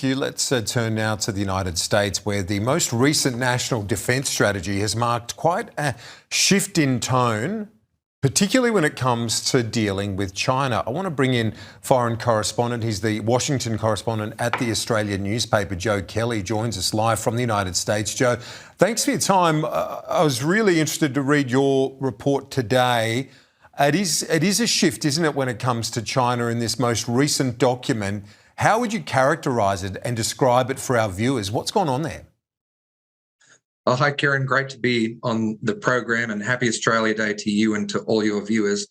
Let's turn now to the United States, where the most recent national defence strategy has marked quite a shift in tone, particularly when it comes to dealing with China. I want to bring in foreign correspondent. He's the Washington correspondent at the Australian newspaper. Joe Kelly joins us live from the United States. Joe, thanks for your time. I was really interested to read your report today. It is a shift, isn't it, when it comes to China in this most recent document? How would you characterise it and describe it for our viewers? What's gone on there? Oh, hi, Kieran. Great to be on the program, and happy Australia Day to you and to all your viewers.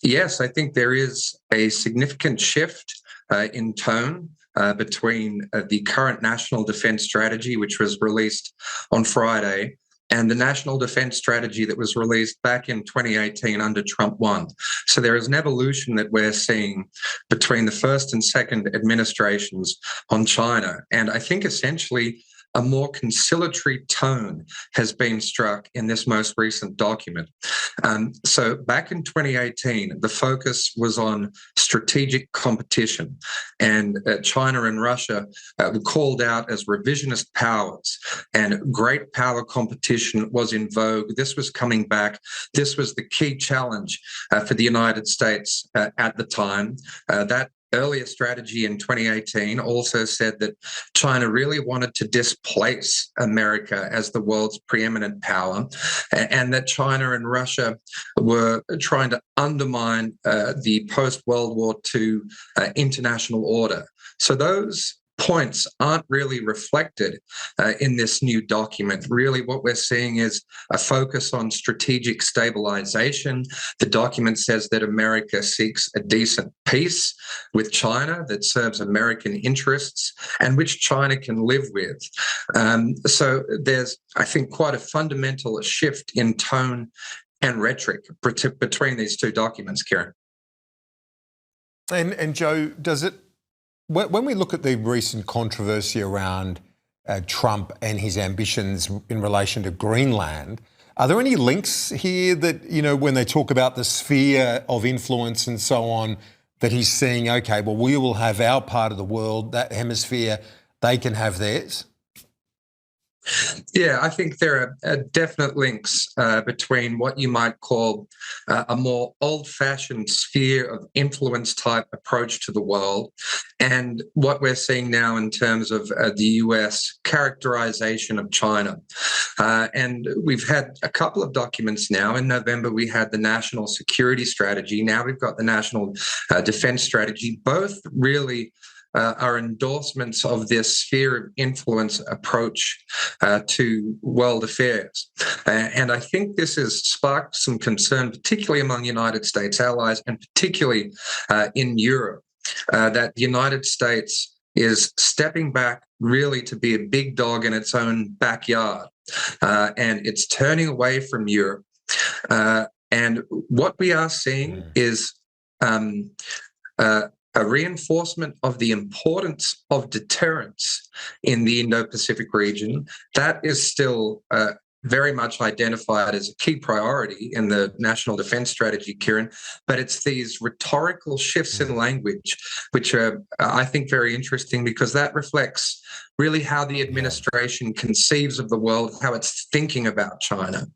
Yes, I think there is a significant shift in tone between the current National Defence Strategy, which was released on Friday, and the National Defence Strategy that was released back in 2018 under Trump 1. So there is an evolution that we're seeing between the first and second administrations on China. And I think essentially a more conciliatory tone has been struck in this most recent document. So back in 2018, the focus was on strategic competition, and China and Russia were called out as revisionist powers, and great power competition was in vogue. This was coming back. This was the key challenge for the United States at the time. That earlier strategy in 2018 also said that China really wanted to displace America as the world's preeminent power, and that China and Russia were trying to undermine the post-World War II international order. So those points aren't really reflected in this new document. Really, what we're seeing is a focus on strategic stabilisation. The document says that America seeks a decent peace with China that serves American interests and which China can live with. So there's, I think, quite a fundamental shift in tone and rhetoric between these two documents, Kieran. And Joe, when we look at the recent controversy around Trump and his ambitions in relation to Greenland, are there any links here that, when they talk about the sphere of influence and so on, that he's seeing, okay, well, we will have our part of the world, that hemisphere, they can have theirs? Yeah, I think there are definite links between what you might call a more old-fashioned sphere of influence type approach to the world and what we're seeing now in terms of the US characterization of China. And we've had a couple of documents now. In November, we had the National Security Strategy. Now we've got the National Defense Strategy. Both really are endorsements of this sphere of influence approach to world affairs. And I think this has sparked some concern, particularly among United States allies and particularly in Europe, that the United States is stepping back really to be a big dog in its own backyard. And it's turning away from Europe. And what we are seeing is a reinforcement of the importance of deterrence in the Indo-Pacific region. That is still very much identified as a key priority in the National Defence Strategy, Kieran, but it's these rhetorical shifts in language, which are, I think, very interesting because that reflects really how the administration conceives of the world, how it's thinking about China.